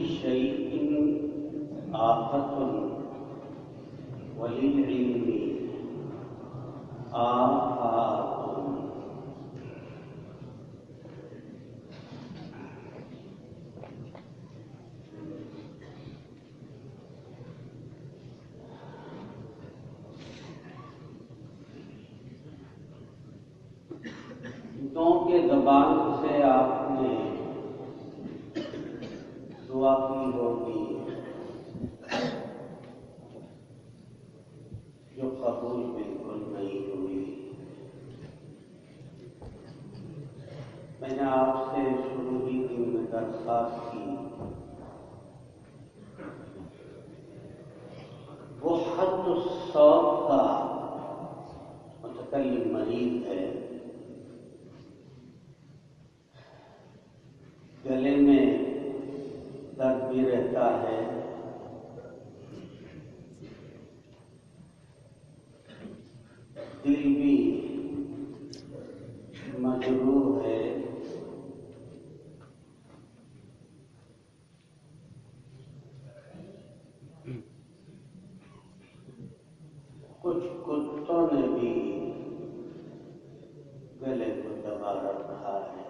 شيء آفة وللعلم آفات. کیونکہ زبان سے آپ نے دعا کی ہوگی جو قبول بالکل نہیں ہوئی. میں نے آپ سے شروع ہی دن میں درخواست کی، وہ حد الصوت کا متکلم مریض ہے، گلے میں درد بھی رہتا ہے، دل بھی مجروح ہے، کچھ کتوں نے بھی گلے کو دبا رکھا ہے.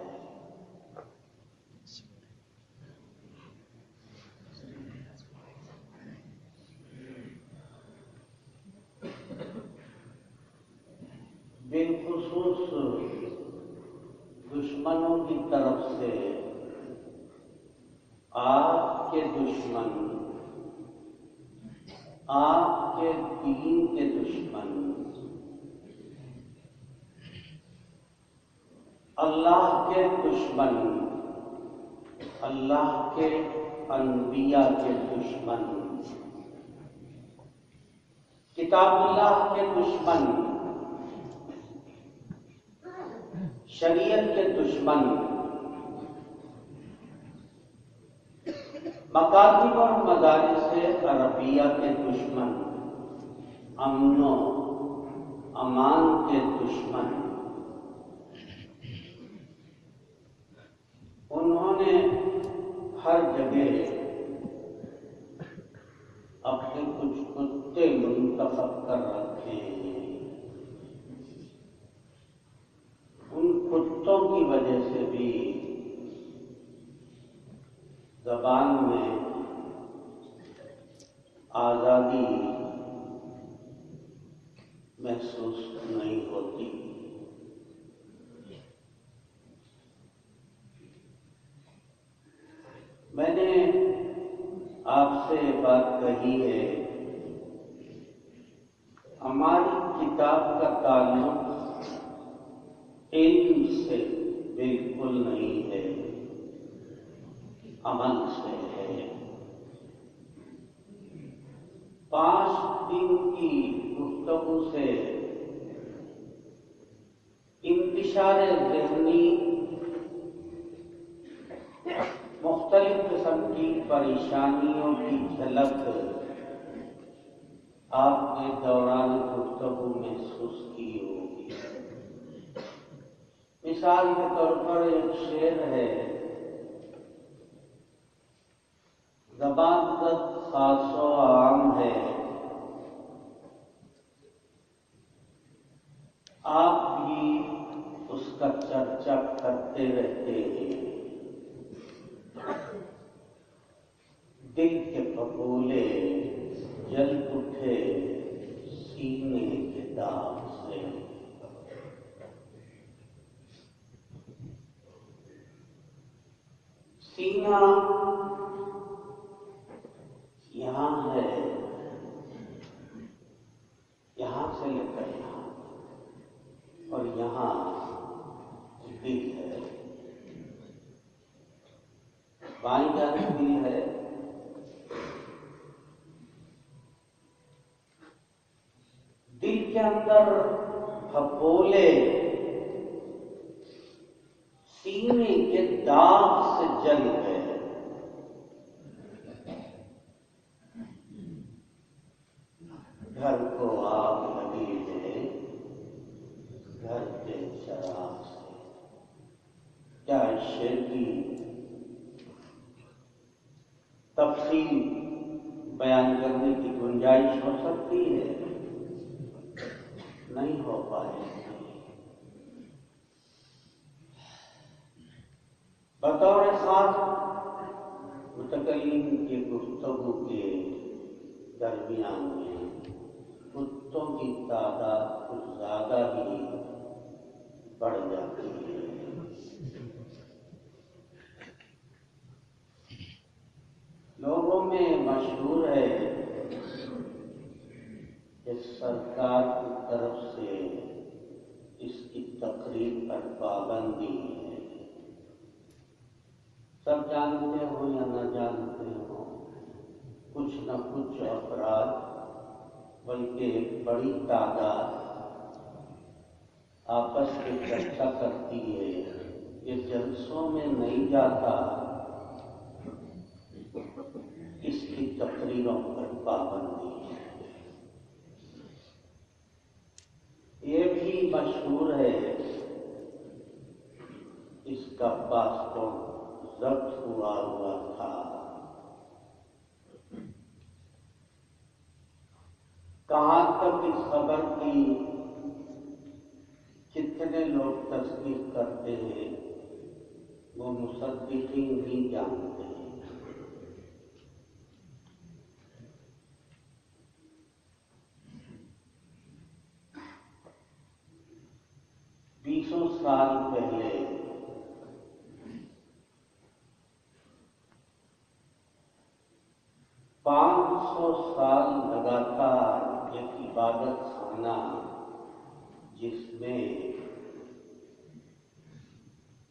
بالخصوص دشمنوں کی طرف سے آپ کے دشمن، آپ کے دین کے دشمن، اللہ کے دشمن، اللہ کے انبیاء کے دشمن، کتاب اللہ کے دشمن، شریعت کے دشمن، مکاتب اور مدارس عربیہ کے دشمن، امن و امان کے دشمن، انہوں نے ہر جگہ اپنے کچھ کتے منتخب کر رکھے ہیں. ان کتوں کی وجہ سے بھی زبان میں آزادی محسوس نہیں ہوتی. میں نے آپ سے بات کہی ہے، ہماری کتاب کا تعلق علم سے بالکل نہیں ہے، عمل سے ہے. 5 دن کی گفتگو سے انتشار ذہنی، مختلف قسم کی پریشانیوں کی جھلک آپ کے دوران گفتگو محسوس کی ہوگی. مثال کے طور پر ایک شعر ہے، زبان زد خاص و عام ہے، آپ بھی اس کا چرچا کرتے رہتے ہیں. دل کے پھپھولے جل اٹھے سینے کے داغ سے. سینہ یہاں ہے، یہاں سے لے کر یہاں، اور یہاں دل ہے. بائیں جانب دل ہے، دل کے اندر پھپھولے سینے کے داغ سے جل گئے. گھر کو آگ لگی ہے گھر کے چراغ سے. کیا شیر کی تفصیل بیان کرنے کی گنجائش ہو سکتی ہے، نہیں ہو پائے. بطور خاص متکلم کی گفتگو کے درمیان میں کتوں کی تعداد کچھ زیادہ ہی بڑھ جاتی ہے. لوگوں میں مشہور ہے کہ سرکار کی طرف سے اس کی تقریب پر پابندی ہے. سب جانتے ہو یا نہ جانتے ہو، کچھ نہ کچھ افراد بلکہ ایک بڑی تعداد آپس میں چرچا کرتی ہے. یہ جلسوں میں نہیں جاتا، اس کی تقریروں پر پابندی ہے. یہ بھی مشہور ہے اس کا پاسپورٹ ضبط ہوا تھا. کہاں تک اس خبر کی کتنے لوگ تصدیق کرتے ہیں وہ مصدقین ہی جانتے ہیں. بیسوں سال پہلے 500 سال لگاتار ایک عبادت خانہ جس میں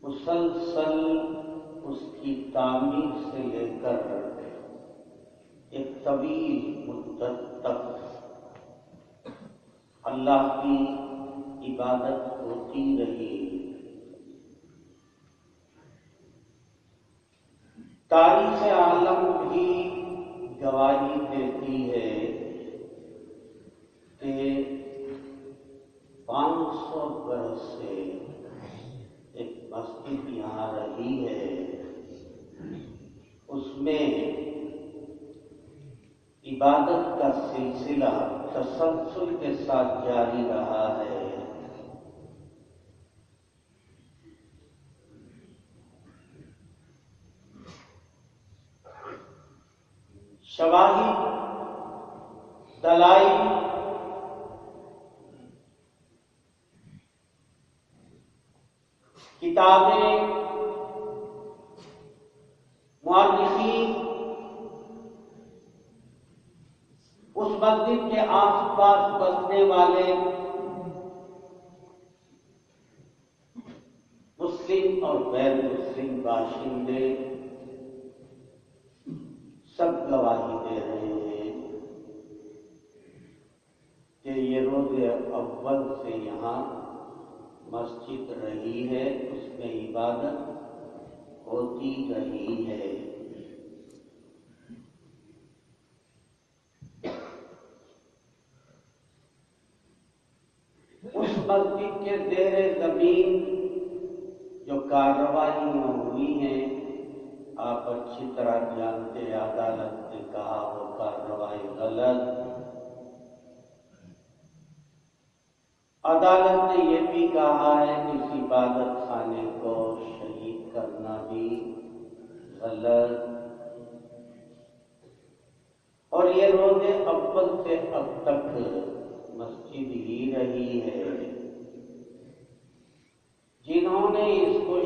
مسلسل اس کی تعمیر سے لے کر ایک طویل مدت تک اللہ کی عبادت ہوتی رہی. تاریخ عالم بھی گواہی دیتی ہے کہ 500 برس سے ایک مسجد یہاں رہی ہے. اس میں عبادت کا سلسلہ تسلسل کے ساتھ جاری رہا ہے. شواہد، دلائل، کتابیں، مؤرخین اس مسجد کے آس پاس بسنے والے مسلم اور غیر مسلم باشندے سب گواہی دے رہے ہیں کہ یہ روز اول سے یہاں مسجد رہی ہے، اس میں عبادت ہوتی رہی ہے. اس مسجد کے زیر زمین جو کارروائیاں ہوئی ہیں، آپ اچھی طرح جانتے ہیں. عدالت نے کہا وہ کارروائی غلط. عدالت نے یہ بھی کہا ہے کہ اس عبادت خانے کو شہید کرنا بھی غلط. اور یہ روز اول سے اب تک مسجد ہی رہی ہے. جنہوں نے اس کو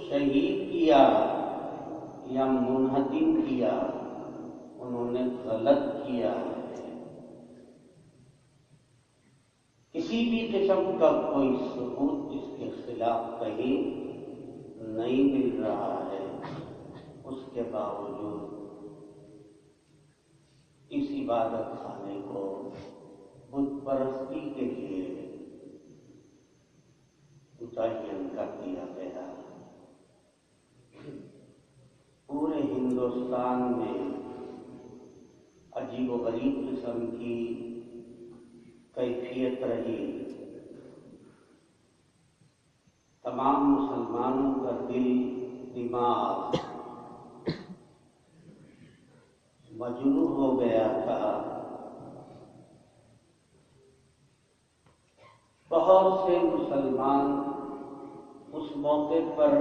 شہید کیا یا منہدم کیا انہوں نے غلط کیا ہے. کسی بھی قسم کا کوئی ثبوت اس کے خلاف کہیں نہیں مل رہا ہے. اس کے باوجود اس عبادت خانے کو بت پرستی کے لیے متعین کر دیا گیا. پورے ہندوستان میں عجیب و غریب قسم کی کیفیت رہی. تمام مسلمانوں کا دل دماغ مجروح ہو گیا تھا۔ بہت سے مسلمان اس موقع پر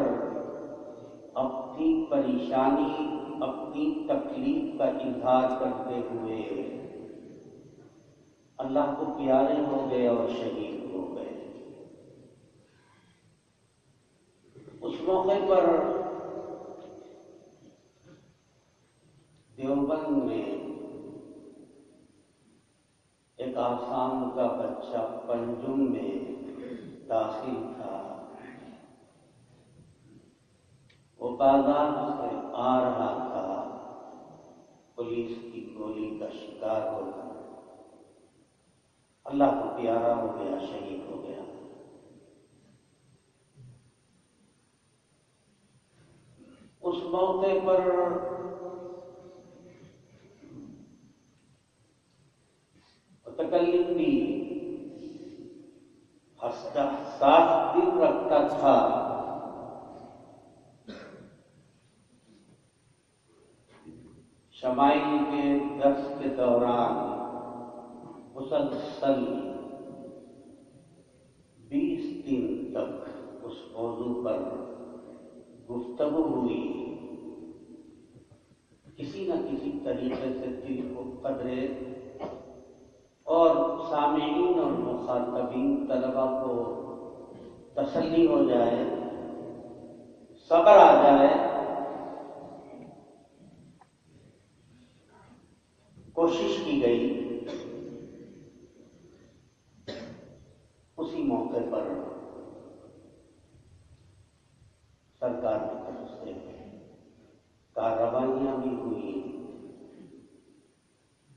اپنی پریشانی، اپنی تکلیف کا اظہار کرتے ہوئے اللہ کو پیارے ہو گئے اور شہید ہو گئے۔ اس موقع پر دیوبند میں ایک آسام کا بچہ پنجم میں داخل تھا۔ وہ بازار سے آ رہا تھا، پولیس کی گولی کا شکار ہو گیا، اللہ کو پیارا ہو گیا، شہید ہو گیا۔ اس موقع پر متکلم بھی حساس دل رکھتا تھا۔ شمائل کے درس کے دوران مسلسل 20 دن تک اس موضوع پر گفتگو ہوئی۔ کسی نہ کسی طریقے سے دل کو قدرے اور سامعین اور مخاطبین طلبہ کو تسلی ہو جائے، صبر آ جائے، کوشش کی گئی۔ اسی موقع پر سرکار کی طرف سے کارروائیاں بھی ہوئی۔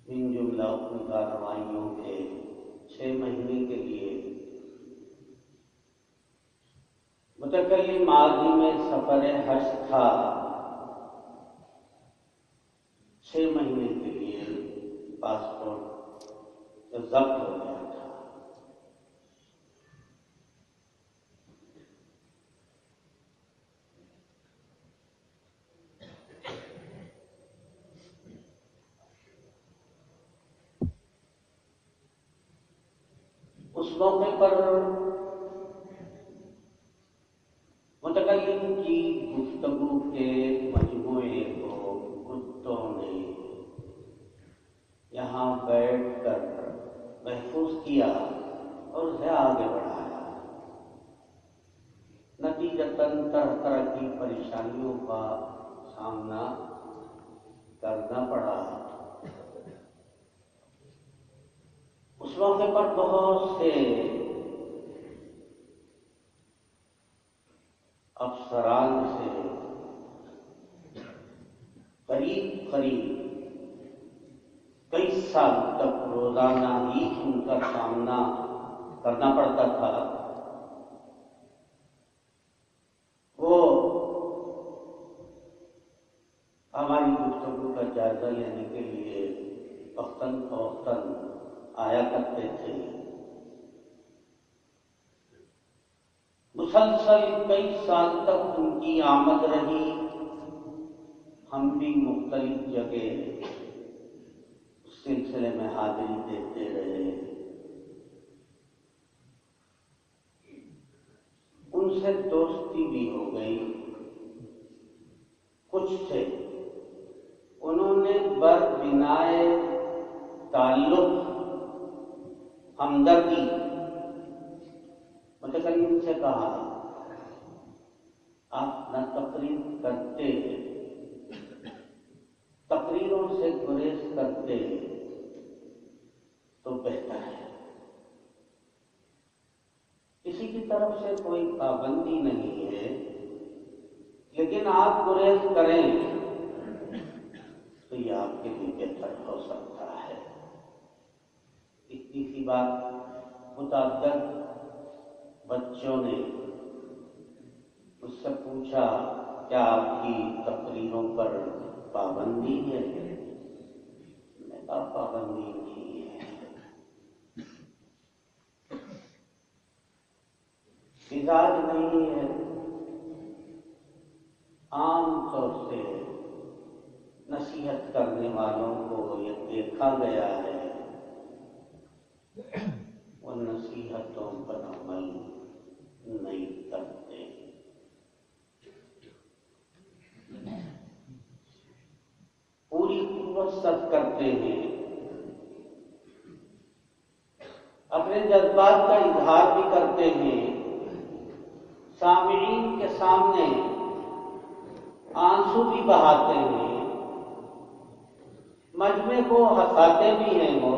ان جملہ ان کارروائیوں کے 6 مہینے کے لیے متکلم ماضی میں سفر حج تھا، 6 مہینے کے لیے پاسپورٹ ضبط ہو گیا تھا۔ اس موقع پر متکلم کی گفتگو کے مجموعے کو کتوں نے یہاں بیٹھ کر محفوظ کیا اور اسے آگے بڑھایا۔ نتیجتاً طرح طرح کی پریشانیوں کا سامنا کرنا پڑا۔ اس موقع پر بہت سے افسران سے قریب کئی سال تک روزانہ ہی ان کا سامنا کرنا پڑتا تھا۔ وہ ہماری گفتگو کا جائزہ لینے کے لیے وقتاً فوقتاً آیا کرتے تھے۔ مسلسل کئی سال تک ان کی آمد رہی۔ ہم بھی مختلف جگہ اس سلسلے میں حاضری دیتے رہے۔ ان سے دوستی بھی ہو گئی۔ کچھ تھے انہوں نے بنائے تعلق ہمدردی متکلم سے کہا، آپ نہ تقریر کرتے، تقریروں سے گریز کرتے تو بہتر ہے۔ کسی کی طرف سے کوئی پابندی نہیں ہے، لیکن آپ گریز کریں تو یہ آپ کے لیے بہتر ہو سکتا ہے۔ اتنی سی بات متعدد بچوں نے اس سے پوچھا، کیا آپ کی تقریروں پر پابندی ہے؟ میں کہا پابندی نہیں ہے، مزاج نہیں ہے۔ عام طور سے نصیحت کرنے والوں کرتے ہیں، اپنے جذبات کا اظہار بھی کرتے ہیں، سامعین کے سامنے آنسو بھی بہاتے ہیں، مجمع کو ہنساتے بھی ہیں وہ،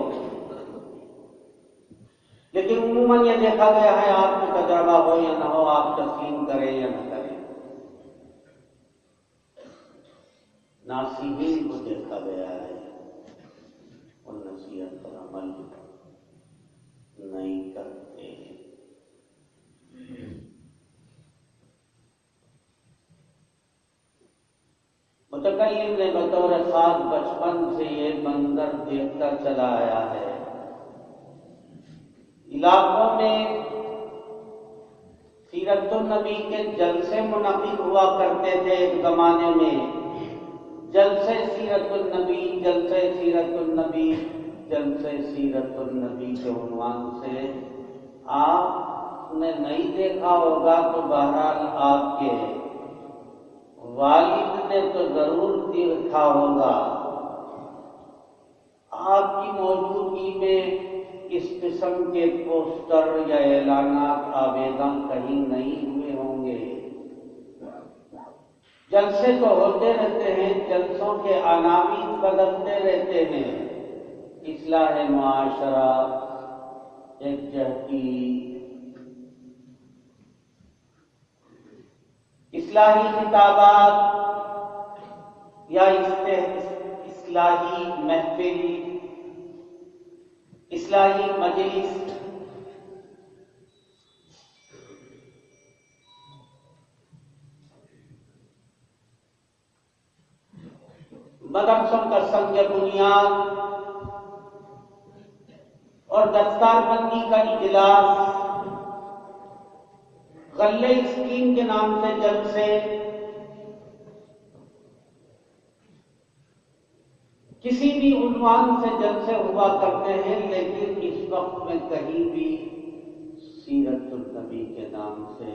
لیکن عموماً یہ دیکھا گیا ہے، آپ کو تجربہ ہو یا نہ ہو، آپ تسلیم کریں یا نہ کریں، ناصحین کو دیکھا گیا ہے اور نصیحت پر عمل نہیں کرتے۔ متکلم نے بطور خاص بچپن سے یہ منظر دیکھتا چلا آیا ہے، علاقوں میں سیرت النبی کے جلسے منعقد ہوا کرتے تھے ایک زمانے میں، جلسے سیرت النبی، جلسے سیرت النبی، جلسے سیرت النبی کے عنوان سے۔ آپ نے نہیں دیکھا ہوگا تو بہرحال آپ کے والد نے تو ضرور دیکھا ہوگا۔ آپ کی موجودگی میں اس قسم کے پوسٹر یا اعلانات آویزاں کہیں نہیں ہوئے ہوں گے۔ جلسے تو ہوتے رہتے ہیں، جلسوں کے عناوین بدلتے رہتے ہیں، اصلاح معاشرہ، یکجہتی، اصلاحی خطابات یا اصلاحی محفل، اصلاحی مجلس، مدرسوں کا سنگ بنیاد اور دستار بندی کا اجلاس، غلے اسکیم کے نام سے جلسے، کسی بھی عنوان سے جلسے ہوا کرتے ہیں، لیکن اس وقت میں کہیں بھی سیرت النبی کے نام سے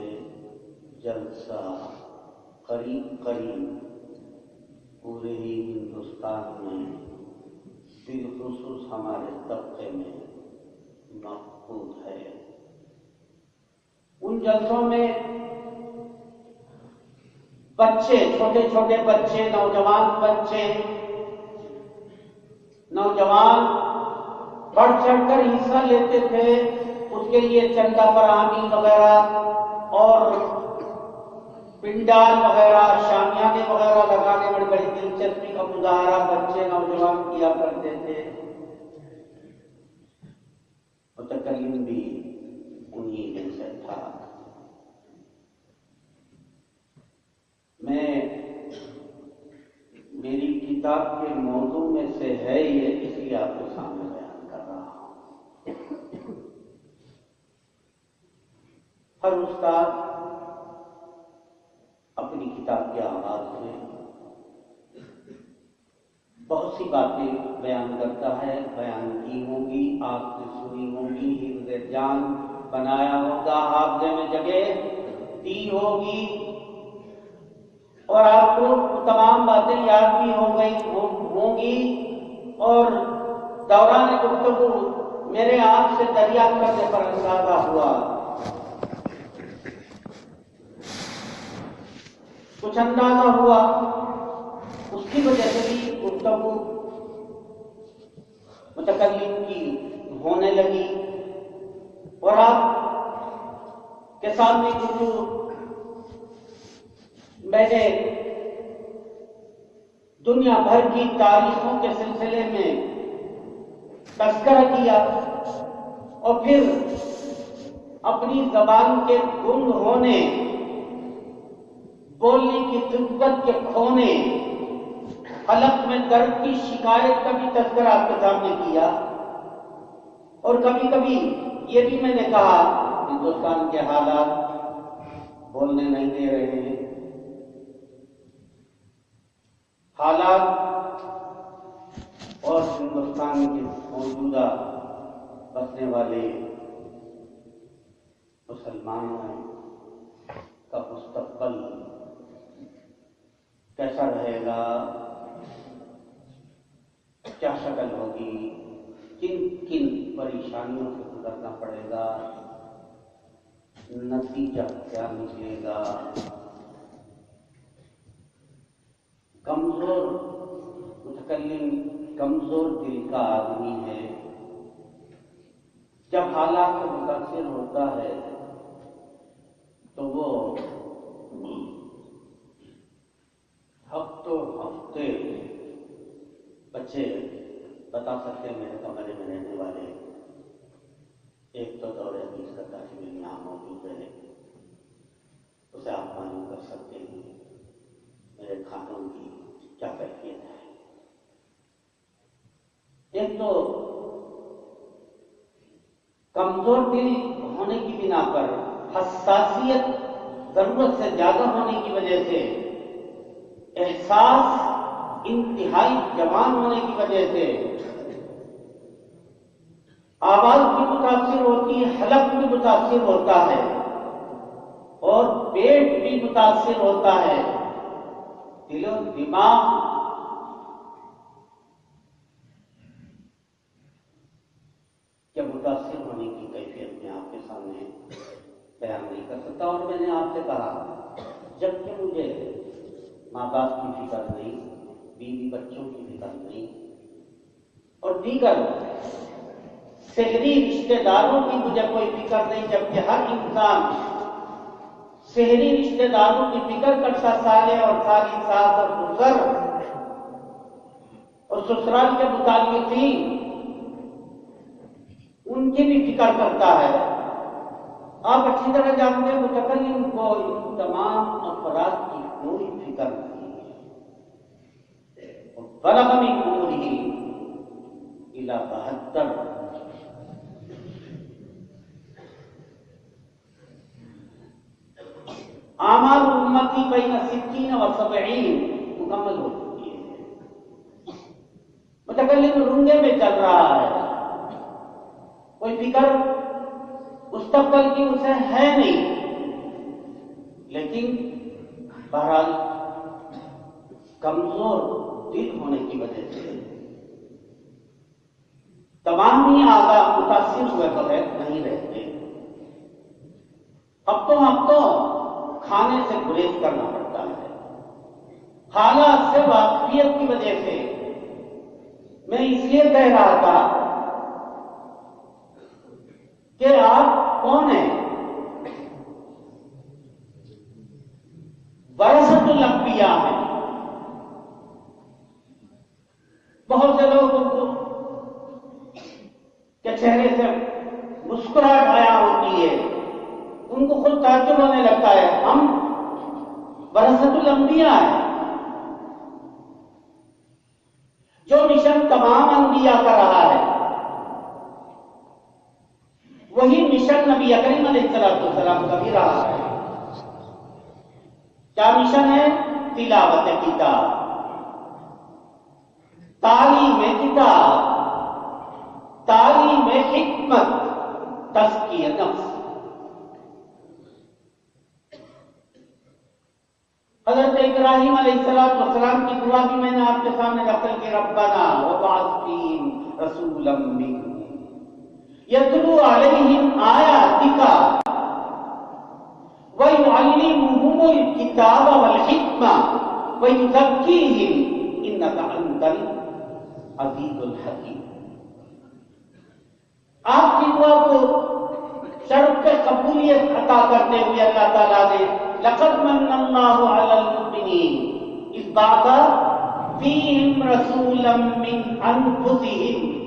جلسہ قریب پورے ہی ہندوستان میں بالخصوص ہمارے طبقے میں مقبول ہے۔ ان جلسوں میں بچے، چھوٹے چھوٹے بچے، نوجوان بڑھ چڑھ کر حصہ لیتے تھے، اس کے لیے چندہ فراہمی وغیرہ اور پنڈال وغیرہ، شامیانے وغیرہ لگانے میں بڑی دلچسپی کا مظاہرہ بچے، نوجوان کیا کرتے تھے۔ متکلم بھی انہی میں سے تھا۔ میری کتاب کے موضوع میں سے ہے یہ، اس لیے آپ کے سامنے بیان کر رہا ہوں۔ ہر استاد اپنی کتاب کے آغاز میں بہت سی باتیں بیان کرتا ہے، بیان کی ہوں گی، آپ نے سنی ہوں گی، حفظ جان بنایا ہوگا، حافظے میں جگہ دی ہوگی، اور آپ کو تمام باتیں یاد بھی ہوں گی، اور دوران گفتگو میرے آپ سے دریافت کرنے پر اندازہ ہوا، کچھ اندازہ ہوا، اس کی وجہ سے بھی گفتگو متکلم کی ہونے لگی، اور آپ کے سامنے گفتگو میں نے دنیا بھر کی تاریخوں کے سلسلے میں تذکرہ کیا، اور پھر اپنی زبان کے گنگ ہونے، بولنے کی خفت کے کھونے، حلق میں درد کی شکایت کا بھی تذکرہ آپ کے سامنے کیا، اور کبھی کبھی یہ بھی میں نے کہا ہندوستان کے حالات بولنے نہیں دے رہے ہیں، حالات اور ہندوستان کے موجودہ بسنے والے مسلمانوں کا مستقبل کیسا رہے گا، کیا شکل ہوگی، کن کن پریشانیوں سے گزرنا پڑے گا، نتیجہ کیا نکلے گا۔ کمزور متکلم کمزور دل کا آدمی ہے، جب حالات سے متاثر ہوتا ہے تو وہ ہفتے بچے بتا سکتے ہیں میرے کمرے میں رہنے والے، ایک تو دور حدیث کا تاجر یہاں موجود ہے، اسے آپ معلوم کر سکتے ہیں میرے کھانوں کی کیا کیفیت ہے۔ ایک تو کمزور دل ہونے کی بنا پر، حساسیت ضرورت سے زیادہ ہونے کی وجہ سے، احساس انتہائی جوان ہونے کی وجہ سے آواز بھی متاثر ہوتی ہے، حلق بھی متاثر ہوتا ہے اور پیٹ بھی متاثر ہوتا ہے، دل و دماغ کے متاثر ہونے کی کیفیت میں آپ کے سامنے بیان نہیں کر سکتا۔ اور میں نے آپ سے کہا جب کہ مجھے ماں باپ کی فکر نہیں، بیوی بچوں کی فکر نہیں، اور دیگر شہری رشتہ داروں کی مجھے کوئی فکر نہیں، جبکہ ہر انسان شہری رشتہ داروں کی فکر کرتا، سالے اور سالی، ساس اور سسر اور سسرال کے متعلقین ان کی بھی فکر کرتا ہے۔ آپ اچھی طرح جانتے ہیں متکلم کو ان تمام افراد کی کوئی فکر نہیں ہے۔ بلغ من عمرہ الی 72، اعمال امتی بین 60 و 70 مکمل ہو چکی ہے۔ متکلم رنگے میں چل رہا ہے، کوئی فکر مستقبل کی اسے ہے نہیں، لیکن بہرحال کمزور دل ہونے کی وجہ سے تمام ہی آگاہ متاثر ہوئے بغیر نہیں رہتے۔ ہفتوں کھانے سے گریز کرنا پڑتا ہے، حالات سے واقفیت کی وجہ سے۔ میں اس لیے کہہ رہا تھا کہ آپ کون ہیں؟ ورثۃ الانبیاء ہیں۔ بہت سے لوگوں کو کے چہرے سے مسکراہٹ آیا ہوتی ہے، ان کو خود تعجب ہونے لگتا ہے، ہم ورثۃ الانبیاء ہیں۔ جو مشن تمام انبیاء کا رہا ہے وہی مشن نبی کریم علیہ السلام کا بھی رہا ہے۔ کیا مشن ہے؟ تلاوت کتاب، تعلیم کتاب، تعلیم حکمت، تزکیہ نفس۔ حضرت ابراہیم علیہ السلام کی دعا بھی میں نے آپ کے سامنے نقل کی، ربنا وابعث فیہم رسولا منہم یتلو علیہم آیاتک ویعلمہم الکتاب والحکمہ ویزکیہم انک انت العزیز الحکیم۔ آپ کی دعا کو شرف قبولیت عطا کرتے ہوئے اللہ تعالیٰ نے لقد من اللہ علی المؤمنین اذ بعث فیہم رسولا من انفسہم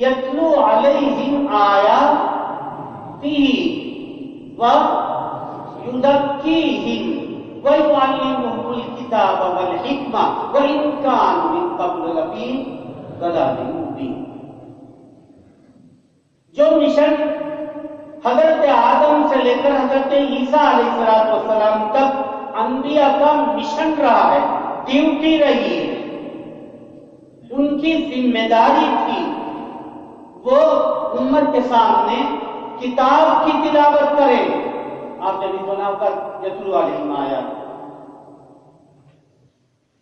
یتلو علیہم آیاتہ ویزکیہم ویعلمہم الکتاب والحکمہ وإن کانوا من قبل لفی ضلال مبین۔ جو مشن حضرت آدم سے لے کر حضرت عیسیٰ علیہ السلام تک انبیاء کا مشن رہا ہے، ڈیوٹی رہی ہے، ان کی ذمہ داری تھی، وہ امت کے سامنے کتاب کی تلاوت کرے۔ آپ نے بھی سنا ہوگا یتلو علیہم آیات،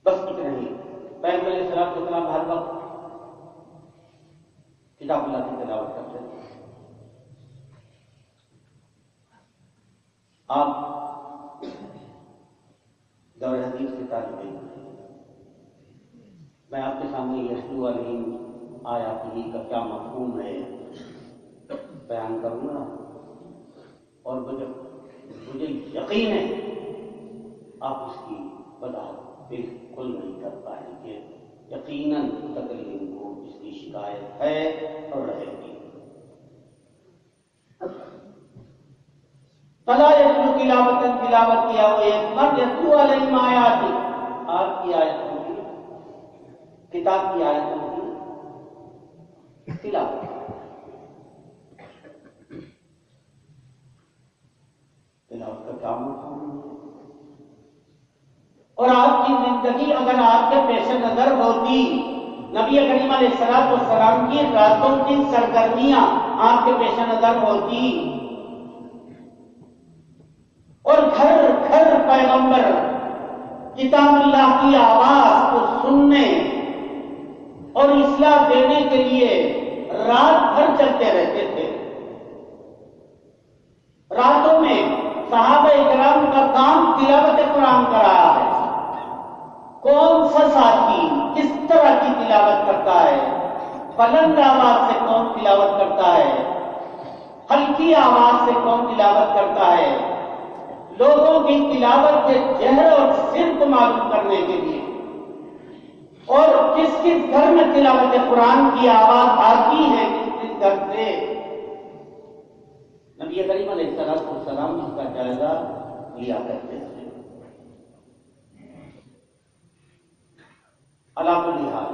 بس اتنا ہی۔ پیغمبر علیہ السلام ہر وقت کتاب اللہ کی تلاوت کرتے تھے. آپ دور حدیث کے طالب علم ہیں. میں آپ کے سامنے یتلو علیہم آیاتہ کا کیا مفہوم ہے بیان کروں گا، اور مجھے یقین ہے آپ اس کی وضاحت بالکل نہیں کر پائیں گے. یقیناً متکلم کو اس کی شکایت ہے اور رہے گی. فلا یتلو تلاوت کیا وہ ایک مرد یتلو علیہم آیاتہ، آپ کی آیتوں کی، کتاب کی آیتوں کی تلاوت. تلاوت کا کیا مفہوم ہے؟ اور آپ کی زندگی اگر آپ کے پیش نظر ہوتی، نبی کریم علیہ الصلوۃ والسلام کی راتوں کی سرگرمیاں آپ کے پیش نظر ہوتی، اور گھر گھر پیغمبر کتاب اللہ کی آواز کو سننے اور اصلاح دینے کے لیے رات بھر چلتے رہتے تھے. راتوں میں صحابہ کرام کا کام تلاوت قرآن کا رہا ہے. کون سا ساتھی کس طرح کی تلاوت کرتا ہے؟ بلند آواز سے کون تلاوت کرتا ہے؟ ہلکی آواز سے کون تلاوت کرتا ہے؟ لوگوں کی تلاوت کے چہرے اور سر کو معلوم کرنے کے لیے، اور کس کس گھر میں تلاوت قرآن کی آواز آتی ہے، کس گھر سے، نبی کریم علیہ الصلوۃ والسلام اس کا جائزہ لیا کرتے تھے. علی کل حال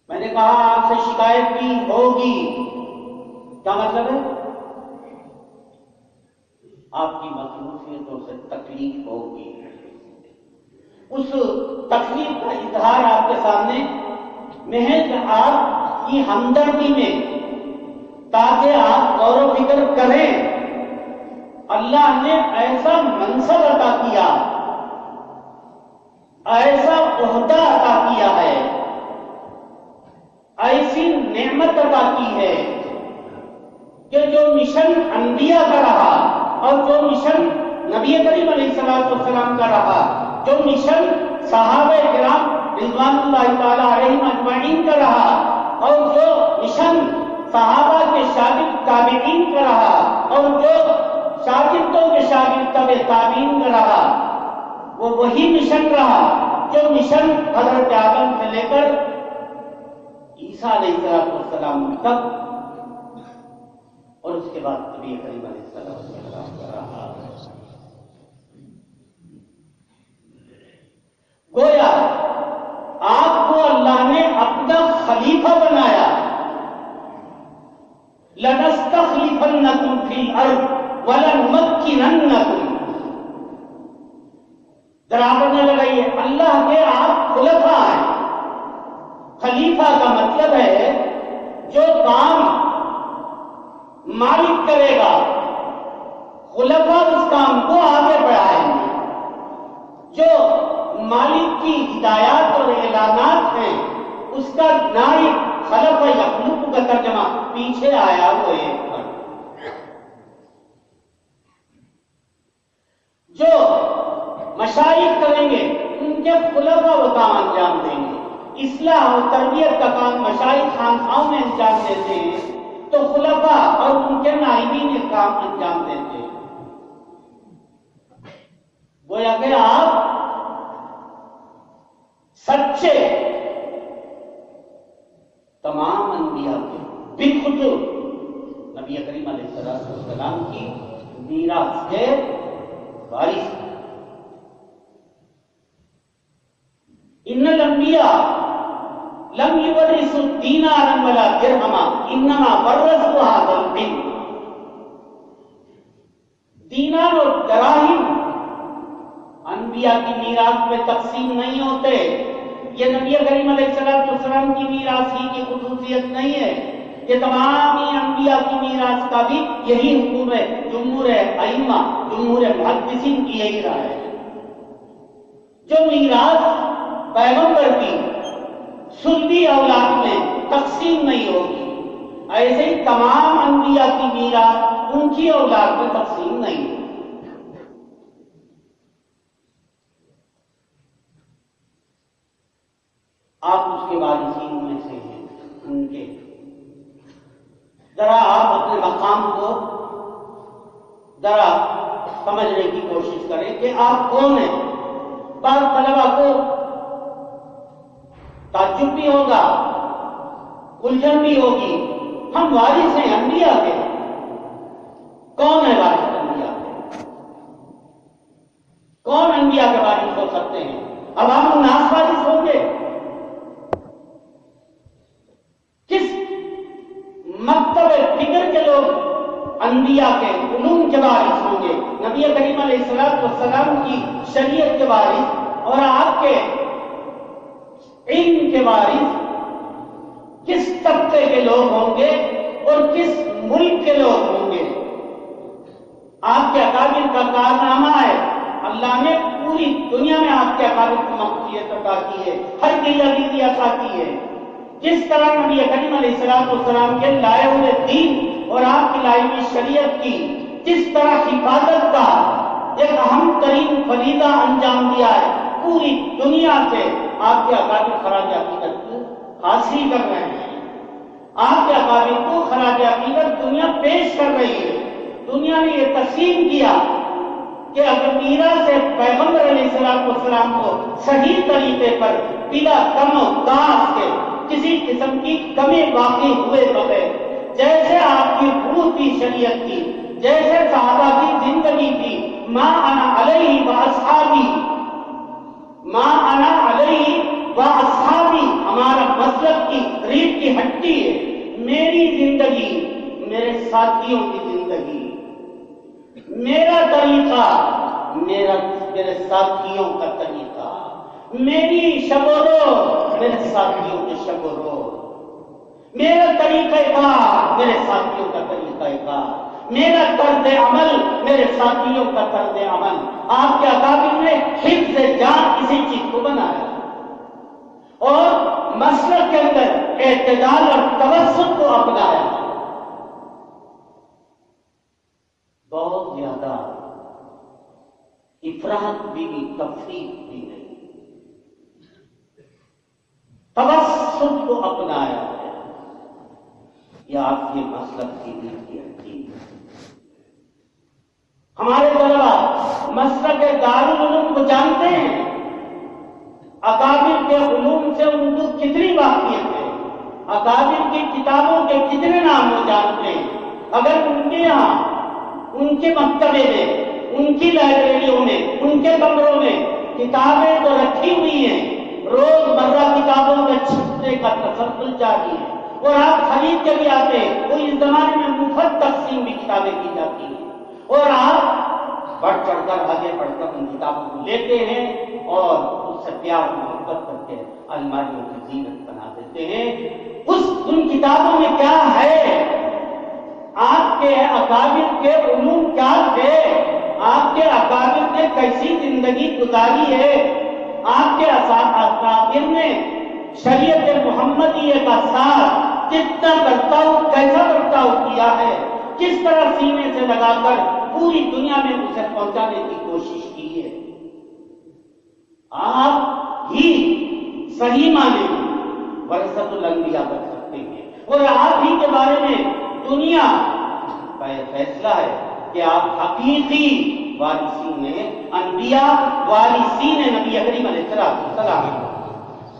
میں نے کہا آپ سے شکایت بھی ہوگی. کیا مطلب ہے؟ آپ کی مصروفیتوں سے تکلیف ہوگی. اس تکلیف کا اظہار آپ کے سامنے محض آپ کی ہمدردی میں، تاکہ آپ غور و فکر کریں. اللہ نے ایسا منصب عطا کیا، ایسا عہدہ عطا کیا ہے، ایسی نعمت عطا کی ہے کہ جو مشن انبیاء کا رہا، اور جو مشن نبی کریم علیہ الصلوۃ والسلام کا رہا، جو مشن صحابہ کرام رضوان اللہ تعالی علیہم اجمعین کا رہا، اور جو مشن صحابہ کے شاگرد تابعین کا رہا، اور جو شاگردوں کے شاگرد تابعین کا رہا، وہ وہی مشن رہا جو مشن حضرت آدم سے لے کر عیسیٰ علیہ السلام تک، اور اس کے بعد نبی کریم علیہ السلام کا رہا. گویا آپ کو اللہ نے اپنا خلیفہ بنایا. لَنَسْتَخْلِفَنَّكُمْ فِي الْأَرْضِ وَلَنُمَكِّنَنَّكُمْ. ذرا پڑھنے لگائیے، اللہ کے آپ خلیفہ ہیں. خلیفہ کا مطلب ہے جو کام مالک کرے گا، خلیفہ اس کام کو آگے بڑھائیں گے. جو مالک کی ہدایات اور اعلانات ہیں اس کا نائب خلف یخلق کا ترجمہ پیچھے آیا وہ ایک پر. جو مشائخ کریں گے ان کے خلفاء وہ کام انجام دیں گے. اصلاح اور تربیت کا کام مشائخ خانقاہوں میں انجام دیتے ہیں تو خلفاء اور ان کے نائبین یہ کام انجام دیتے ہیں. گویا کہ آپ سچے تمام انبیاء کے بالخصوص نبی کریم علیہ السلام کی میراث کے وارث. ان الانبیاء لم یورثوا دینارا ولا درہما انما ورثوا ھذا العلم. دینار اور دراہم انبیاء کی میراث میں تقسیم نہیں ہوتے. یہ نبی کریم علیہ السلام کی میراث ہی کی خصوصیت نہیں ہے، یہ تمام انبیاء کی میراث کا بھی یہی حکم ہے. جمہور ائمہ، جمہور محدثین کی یہی رائے ہے. جو میراث پیغمبر کی سلبی اولاد میں تقسیم نہیں ہوگی، ایسے ہی تمام انبیاء کی میراث ان کی اولاد میں تقسیم نہیں ہوگی۔ آپ اس کے وارثین میں سے ہیں، ان کے ذرا آپ اپنے مقام کو ذرا سمجھنے کی کوشش کریں کہ آپ کون ہیں۔ بعض طلبا کو تعجب بھی ہوگا، الجھن بھی ہوگی، ہم وارث ہیں انبیاء کے، کون ہے وارث انبیاء کے؟ کون انبیاء کے وارث ہو سکتے ہیں؟ عوام الناس وارث ہوں گے؟ کس مکتب فکر کے لوگ انبیاء کے علوم کے وارث ہوں گے؟ نبی کریم علیہ السلام کی شریعت کے وارث اور آپ کے علم کے وارث کس طبقے کے لوگ ہوں گے اور کس ملک کے لوگ ہوں گے؟ آپ کے اکابر کا کارنامہ ہے، اللہ نے پوری دنیا میں آپ کے اکابر کو مقبولیت عطا کی ہے، ہر دلگیری عطا کی ہے۔ جس طرح نبی کریم علیہ السلام کے لائے ہوئے دین اور آپ کی لائی ہوئی شریعت کی جس طرح حفاظت کا ایک اہم ترین فریضہ انجام دیا ہے، پوری دنیا سے آپ کے اکابر خراج عقیدت کو حاصل کر رہے ہیں، آپ کے اکابر کو خراج عقیدت دنیا پیش کر رہی ہے۔ دنیا نے یہ تسلیم کیا کہ اگر میرا سے پیغمبر علیہ السلام کو صحیح طریقے پر بلا کم و کاس کے کسی قسم کی کمی باقی ہوئے بغیر جیسے آپ کی روح کی شریعت کی، جیسے صحابہ کی زندگی تھی، ما انا علیہ واصحابی، ما انا علیہ واصحابی ہمارا مسلک کی ریڑھ کی ہڈی ہے، میری زندگی میرے ساتھیوں کی زندگی، میرا طریقہ میرے ساتھیوں کا طریقہ، میری شب و روز میرے ساتھیوں کے شب و روز، میرا طریقہ کار میرے ساتھیوں کا طریقہ کار، میرا طرز عمل میرے ساتھیوں کا طرز عمل۔ آپ کے اکابر نے حفظ جان کسی چیز کو بنایا اور مسلک کے اندر اعتدال اور توسط کو اپنایا، بہت زیادہ افراط بھی تفریط بھی نہیں، توسط کو اپنایا ہے۔ یہ آپ کے مسلک کی ریڑھ کی ہڈی ہے۔ ہمارے طلبا مسلک دارالعلوم کو جانتے ہیں، اکابر کے علوم سے ان کو کتنی واقفیت ہے، اکابر کی کتابوں کے کتنے نام وہ جانتے ہیں۔ اگر ان کے یہاں ان کے مکتبے میں، ان کی لائبریریوں میں، ان کے کمروں میں کتابیں تو رکھی ہوئی ہیں، روز مرہ کتابوں کے چھپنے کا تسلسل جاری ہے اور آپ خرید کے بھی آتے ہیں، وہ اس زمانے میں مفت تقسیم بھی کتابیں کی جاتی ہیں اور آپ بڑھ چڑھ کر آگے بڑھ کر ان کتابوں کو لیتے ہیں اور اس سے پیار محبت کر کے الماریوں کی زینت بنا دیتے ہیں۔ ان کتابوں میں کیا ہے؟ آپ کے اکابر کے علوم کیا تھے؟ آپ کے اکابر نے کیسی زندگی گزاری ہے؟ آپ کے اکابر نے شریعت محمدیہ کا ساتھ کتنا برتاؤ، کیسا برتاؤ کیا ہے، کس طرح سینے سے لگا کر پوری دنیا میں اسے پہنچانے کی کوشش کی ہے۔ آپ ہی صحیح معنی میں ورثۃ الانبیاء بن سکتے ہیں اور آپ ہی کے بارے میں دنیا کا یہ فیصلہ ہے کہ آپ حقیقی وارثین انبیاء، وارثین نبی کریم علیہ السلام ہیں۔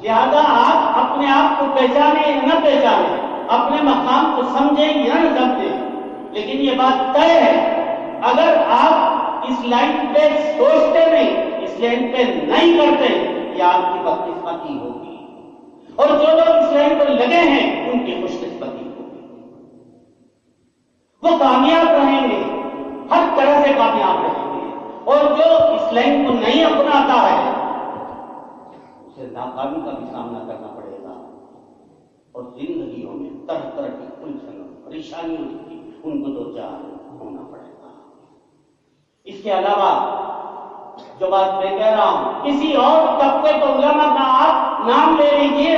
لہذا آپ اپنے آپ کو پہچانے یا نہ پہچانے، اپنے مقام کو سمجھیں یا نہ سمجھیں، لیکن یہ بات طے ہے اگر آپ اس لائن پہ سوچتے نہیں، اس لائن پہ نہیں کرتے، یہ آپ کی بدقسمتی ہوگی اور جو لوگ اس لائن پر لگے ہیں ان کی خوش قسمتی ہوگی، وہ کامیاب رہیں گے، ہر طرح سے کامیاب رہیں گے، اور جو اس لائن کو نہیں اپناتا ہے اسے ناکامی کا بھی سامنا کرنا پڑے گا اور زندگیوں میں طرح طرح کی الجھنوں، پریشانیوں کی ان کو دو چار ہونا پڑے گا۔ اس کے علاوہ جو بات میں کہہ رہا ہوں، کسی اور طبقے کو علماء کا آپ نام لے لیجئے،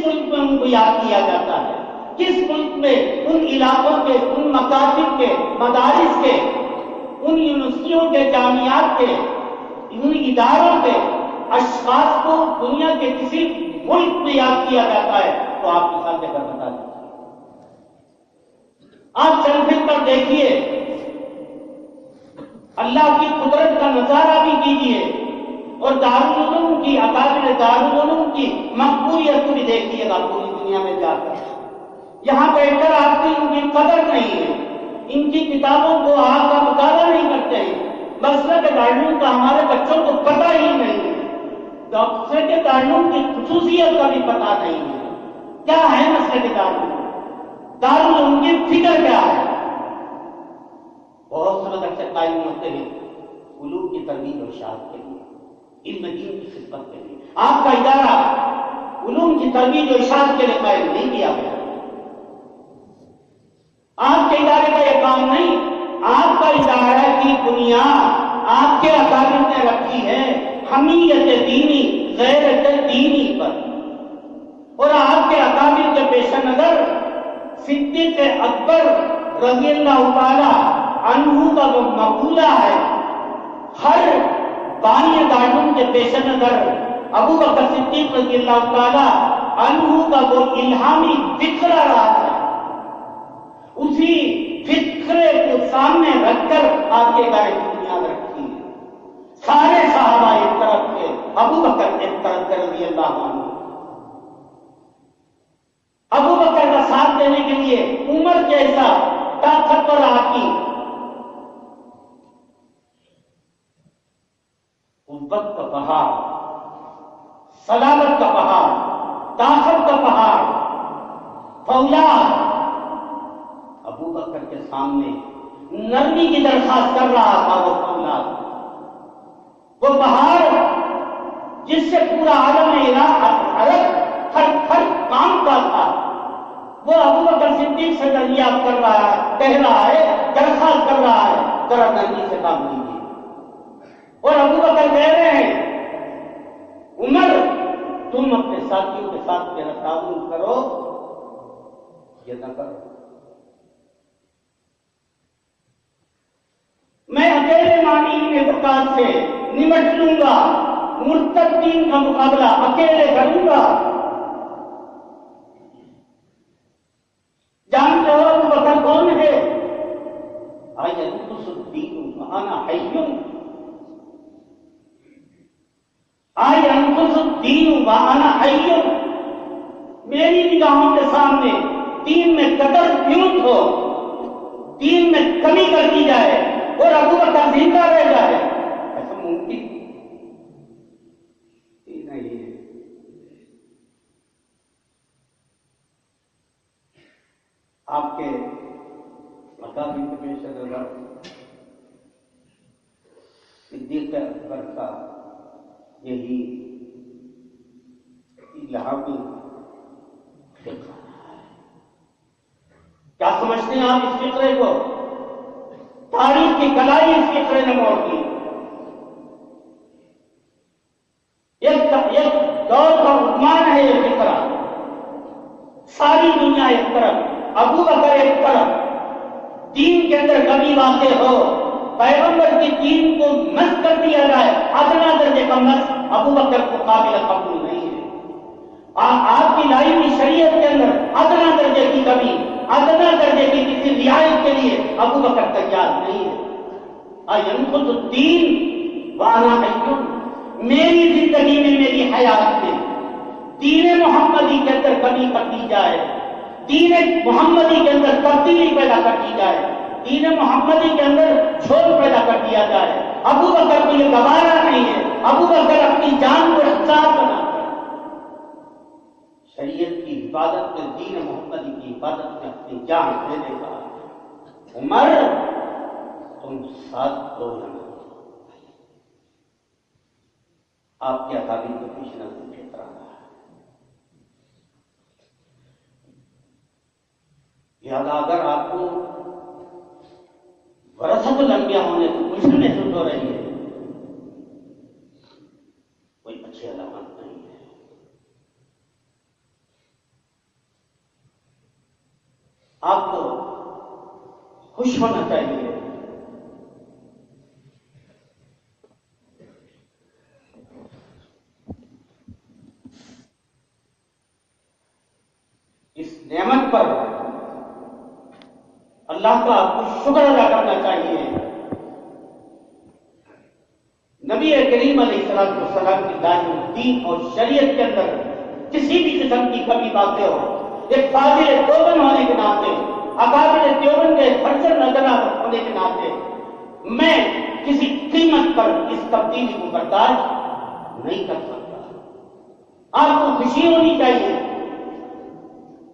ملک میں ان کو یاد کیا جاتا ہے؟ کس ملک میں ان علاقوں کے، ان مکاتب کے، مدارس کے، ان یونیورسٹیوں کے، جامعات کے، ان اداروں کے اشخاص کو دنیا کے کسی ملک میں یاد کیا جاتا ہے؟ تو آپ مثال دے کر بتا دیجیے. آپ چل پھر کر دیکھیے، اللہ کی قدرت کا نظارہ بھی کیجیے، اور دارالعلوم کی، اکابر دارالعلوم کی مقبولیت کو بھی دیکھیے گا پوری دنیا میں جا کر. یہاں بیٹھ کر آپ کی ان کی قدر نہیں ہے، ان کی کتابوں کو آپ کا مطالعہ نہیں کرتے ہیں. مسلک دارالعلوم کا ہمارے بچوں کو پتہ ہی نہیں ہے، مسلک دارالعلوم کی خصوصیت کا بھی پتہ نہیں ہے. کیا ہے مسلک دارالعلوم؟ دارالعلوم کی فکر کیا ہے؟ بہت سے مدرسے قائم ہوتے ہیں علوم کی ترویج و اشاعت کے لیے، علم دین کی خدمت کے لیے. آپ کا ادارہ علوم کی ترویج و اشاعت کے لیے قائم نہیں کیا گیا. آپ کے ادارے کا یہ کام نہیں. آپ کا ادارہ کی بنیاد آپ کے اکابر نے رکھی ہے حمیت دینی، غیرت دینی پر. اور آپ کے اکابر کے پیش نظر صدیق اکبر رضی اللہ تعالی عنہ کا جو مقولہ ہے، ہر بانی دارالعلوم کے پیش نظر ابو بکر صدیق رضی اللہ تعالی عنہ کا وہ الہامی فکر رہا ہے، اسی فکرے کو سامنے رکھ کر آپ کے ادارے کی بنیاد رکھی ہے. سارے صحابہ ایک طرف تھے، ابو بکر ایک طرف تھے رضی اللہ عنہ. ابو بکر کا ساتھ دینے کے لیے عمر جیسا طاقتور آدمی، قوت کا پہاڑ، صلابت کا پہاڑ، طاقت کا پہاڑ، فولاد، ابو بکر کے سامنے نرمی کی درخواست کر رہا تھا. وہ فولاد، وہ پہاڑ جس سے پورا عالم عرب ہر کامتا تھا، وہ ابو بکر صدیق سے دریافت کر رہا ہے، کہہ رہا ہے، درخواست کر رہا ہے، ذرا نرمی سے کام لیجیے. اور ابو بکر کہہ رہے ہیں، عمر تم اپنے ساتھیوں کے ساتھ میرا تعاون کرو، یہ نہ کرو. میں اکیلے مانی وقات سے نمٹ لوں گا، مرتدین کا مقابلہ اکیلے کروں گا. جانتے ہو ابو بکر کون ہے؟ آینقص الدین وانا حی، آینقص الدین وانا حی. میری نگاہوں کے سامنے دین میں قدر کیوں ہو، دین میں کمی کر دی جائے اور ابو بکر زندہ رہ جائے، ایسا ممکن ہی نہیں ہے. آپ کے اکابر کے پیش نظر صدیق اکبر کا یہی الہامی فکر ہے. کیا سمجھتے ہیں آپ اس فکرے کو؟ تاریخ کی کلائی اس فکرے نے موڑ دی. ایک دور کا عثمان ہے یہ فکرہ. ساری دنیا ایک طرف، ابو بکر ایک طرف. دین کے اندر کمی واقع ہو، پیغمبر کی دین کو نصب کر دیا جائے، ادنا درجے کا نصب ابو بکر کو قابل قبول نہیں ہے. آپ کی لائی ہوئی شریعت کے اندر ادنا درجے کی کمی، ادنا درجے کی کسی رعایت کے لیے ابو بکر تیار نہیں ہے. آینقص الدین وانا حی. میری زندگی میں، میری حیات میں دین محمدی کے اندر کمی کر دی جائے، دین محمدی کے اندر تبدیلی پیدا کر دی جائے، دین محمدی کے اندر جھوٹ پیدا کر دیا جائے، ابو بکر کو یہ گوارا نہیں ہے. ابو بکر اپنی جان کو احتساب بنا شریعت کی حفاظت میں، دین محمدی کی حفاظت میں اپنی جان دے دے گا. عمر تم ساتھ دو نہ. آپ کے اکابر کے پیش نظر کی طرح لہذا اگر آپ کو ورثۃ الانبیاء ہونے سے خوشی محسوس ہو رہی ہے، کوئی اچھی علامت نہیں ہے. خوش ہونا چاہیے. اس نعمت پر اللہ کا آپ کو شکر ادا کرنا چاہیے. نبی کریم علیہ السلام کی دائمی دین اور شریعت کے اندر کسی بھی قسم کی کمی باتیں ہو، ایک فاضل دیوبند ہونے کے ناطے، اکابر دیوبند کے فرزند نظر ہونے کے ناطے میں کسی قیمت پر اس تبدیلی کو برداشت نہیں کر سکتا. آپ کو خوشی ہونی چاہیے.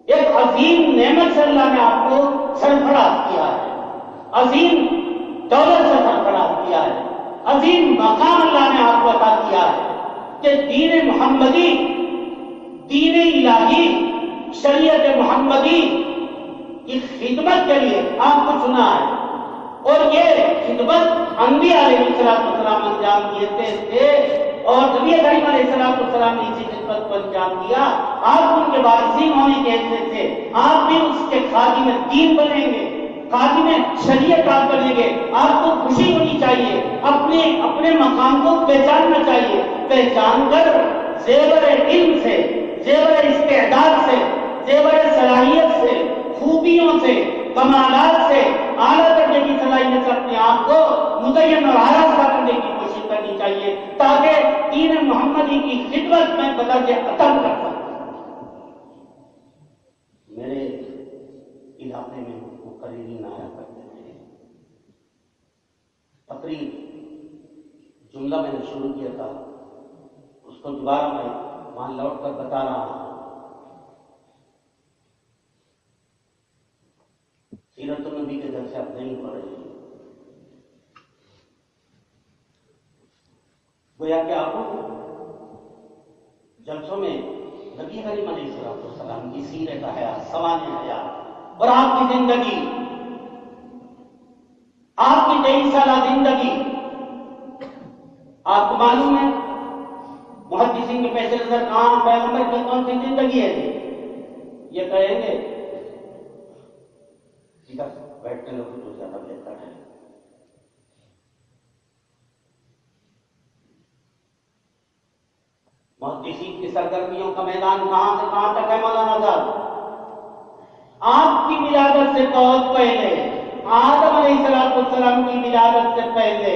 ایک عظیم نعمت سے اللہ نے آپ کو سرفراز کیا ہے، عظیم دولت سے سرفراز کیا ہے، عظیم مقام اللہ نے آپ کو عطا کیا ہے کہ دین محمدی، دین الہی، شریعت محمدی کی خدمت کے لیے آپ کو چنا ہے. اور یہ خدمت انبیاء علیہ السلام انجام دیتے تھے اور نبی کریم علیہ السلام نے اسی خدمت کو انجام دیا. آپ ان کے وارثین ہونے کے حیثیت سے آپ بھی اس کے خادم دین بنیں گے، خادم شریعت آپ بنیں گے. آپ کو خوشی ہونی چاہیے، اپنے مقام کو پہچاننا چاہیے. پہچان کر زیور علم سے، زیور استعداد سے، زیور صلاحیت سے، خوبیوں سے، کمالات سے، اعلیٰ درجے کی صلاحیت سے اپنے آپ کو مزین اور آراستہ کرنے کی کوشش کرنی چاہیے تاکہ دین محمدی کی خدمت میں بدرج عطر کر سکوں. میرے علاقے میں مقررین آیا کرتے تھے. تقریر جملہ میں نے شروع کیا تھا، اس کو دوبارہ میں وہاں لوٹ کر بتا رہا ہوں. سیرت النبی کے در سے آپ نہیں پڑھ رہے، گویا کہ آپ جلسوں میں نبی کریم علیہ السلام کی سیرت حیات، سوانح حیات اور آپ کی زندگی، آپ کی 23 سالہ زندگی. آپ کو معلوم ہے محدثین کے پیش نظر کہاں پیغمبر کی کون سی زندگی ہے؟ یہ کہیں گے بیٹھنے لوگ تو زیادہ بہتر ہے. محدثین کی سرگرمیوں کا میدان کہاں سے کہاں تک ہے مولانا صاحب؟ آپ کی ولادت سے بہت پہلے، آدم علیہ السلام کی ولادت سے پہلے،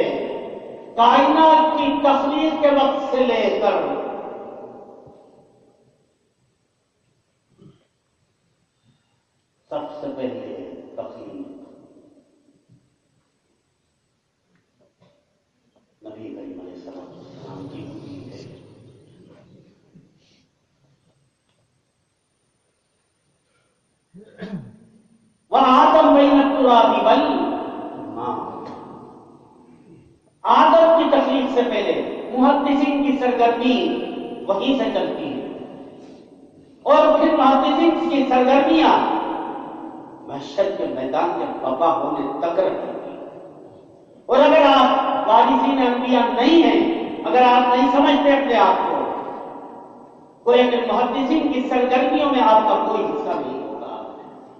کائنات کی تخلیق کے وقت سے لے کر سب سے پہلے تخلیق نبی کریم علیہ السلام کی ہوئی ہے. وَآدَمْ بَيْنَ التُّرَابِ وَالْمَاءِ. آدم کی تخلیق سے پہلے محدثین کی سرگرمی وہیں سے چلتی ہے اور پھر محدثین کی سرگرمیاں محشر کے میدان کے بپا ہونے تک رکھتی ہیں. اور اگر آپ وارثین انبیاء نہیں ہیں، اگر آپ نہیں سمجھتے اپنے آپ کو، کوئی کہ محدثین کی سرگرمیوں میں آپ کا کوئی حصہ نہیں ہوگا.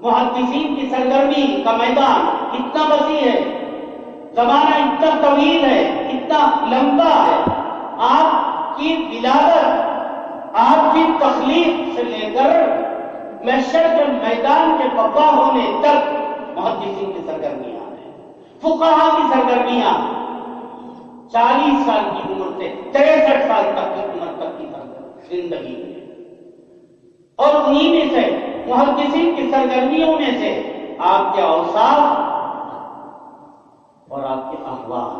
محدثین کی سرگرمی کا میدان اتنا وسیع ہے، زمانہ اتنا طویل ہے، اتنا لمبا ہے. آپ کی ولادت، آپ کی تخلیق سے لے کر محشر کے میدان کے بپا ہونے تک محدثین کی سرگرمیاں ہیں. فقہاء کی سرگرمیاں 40 سال کی عمر سے 63 سال تک کی عمر تک کی زندگی ہے. اور انہی میں سے محدثین کی سرگرمیوں میں سے آپ کے اوصاف اور آپ کے احوال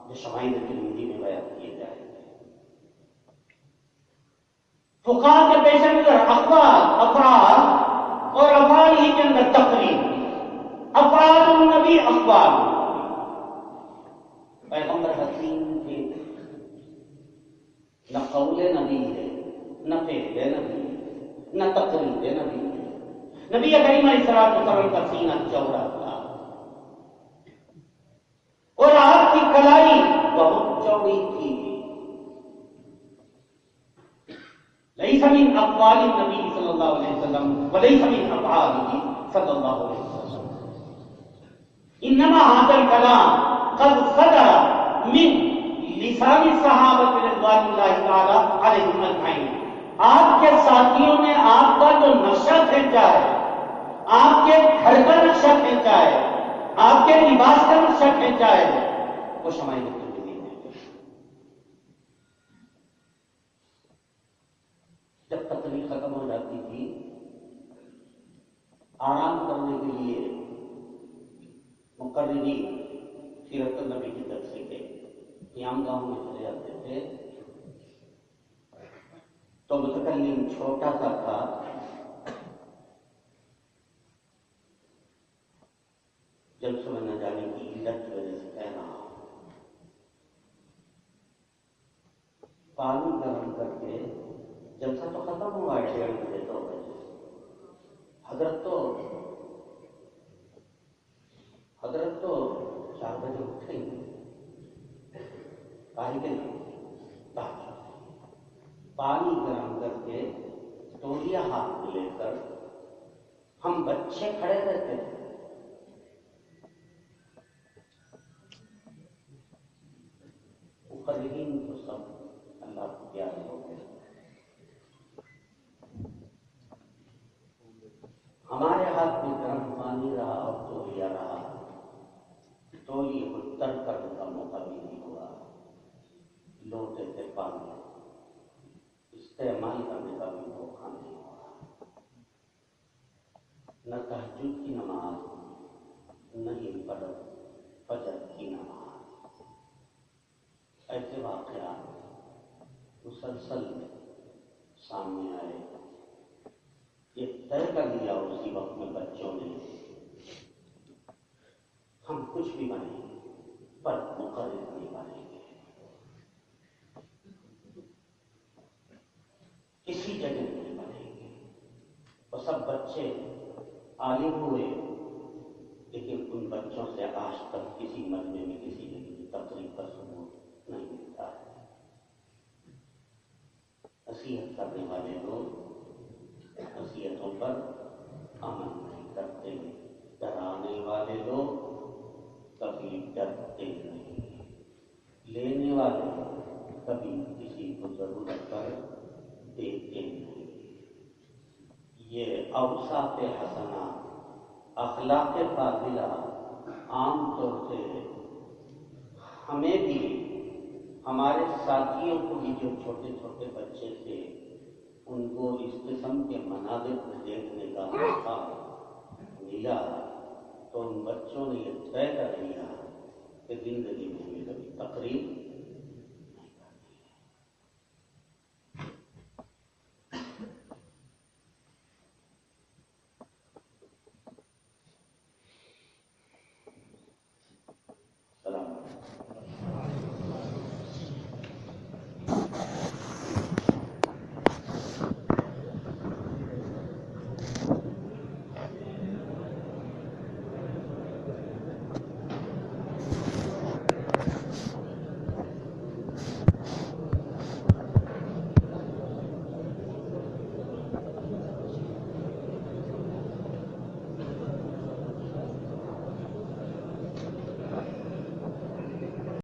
جو شمائل ترمذی میں بیان کیے جائیں گے. فقہاء کے پیش نظر اقوال، افعال اور افعال ہی کے اندر تقریر. افعال النبی، اقوال. پیغمبر حکیم تھے، نہ قول نبی ہے، نہ فعل نبی ہے، نہ تقریر نبی ہے. نبی کریم علیہ السلام کا سینہ چوڑا تھا اور آپ کی کلائی بہت چوڑی تھی. ليس من اقوال النبي صلی اللہ علیہ وسلم وليس من افعاله صلی اللہ علیہ وسلم. انما هذا الكلام قد صدر من لسان صحابہ رضوان اللہ تعالی علیہم اجمعین. آپ کے ساتھیوں نے آپ کا جو نقشہ کھینچا ہے، آپ کے گھر کا نقشہ کھینچا ہے، آپ کے لباس کا نقشہ کھینچا ہے، وہ شمائل ترمذی ہے. جب تقریر ختم ہو جاتی تھی، آرام کرنے کے لیے مقررین سیرت النبی کی درسی کے قیام گاہوں میں چلے جاتے تھے. تو متکلم چھوٹا سا تھا، جلسے میں نہ جانے کی علت کی وجہ سے کہہ رہا ہوں. پانی گرم کر کے جلسہ تو ختم ہوا 1:30 بجے 2 بجے. حضرت تو 4 بجے اٹھیں گے، کاہی کے نہیں پانی گرم کر کے تولیہ ہاتھ میں لے کر ہم بچے کھڑے رہتے تھے. مقررین تو سب اللہ کو پیارے ہو گئے. ہمارے ہاتھ میں گرم پانی رہا اور تولیہ رہا، تولیے کو ترک کرنے کا موقع بھی نہیں ہوا. لوٹے سے پانی استعمال کرنے کا بھی موقع نہیں ہوا. نہ تہجد کی نماز، نہ ہی فجر کی نماز. ایسے واقعات مسلسل سامنے آئے. یہ طے کر لیا اسی وقت میں بچوں نے، ہم کچھ بھی بنیں گے پر مقرر نہیں بنیں گے. کسی جگہ نہیں بنیں گے. وہ سب بچے عالم ہوئے، لیکن ان بچوں سے آج تک کسی مجمع میں کسی جگہ کی تقریب کا ثبوت نہیں ملتا ہے. نصیحت کرنے والے لوگ نصیحتوں پر عمل نہیں کرتے. ڈرانے والے لوگ کبھی ڈرتے نہیں. لینے والے کبھی کسی کو ضرورت پر دیتے نہیں. یہ اوصاف حسنہ، اخلاق فاضلہ عام طور سے ہمیں بھی، ہمارے ساتھیوں کو بھی جو چھوٹے چھوٹے بچے تھے ان کو اس قسم کے مناظر کو دیکھنے کا موقع ملا تو ان بچوں نے یہ طے کر لیا کہ زندگی میں کبھی تقریب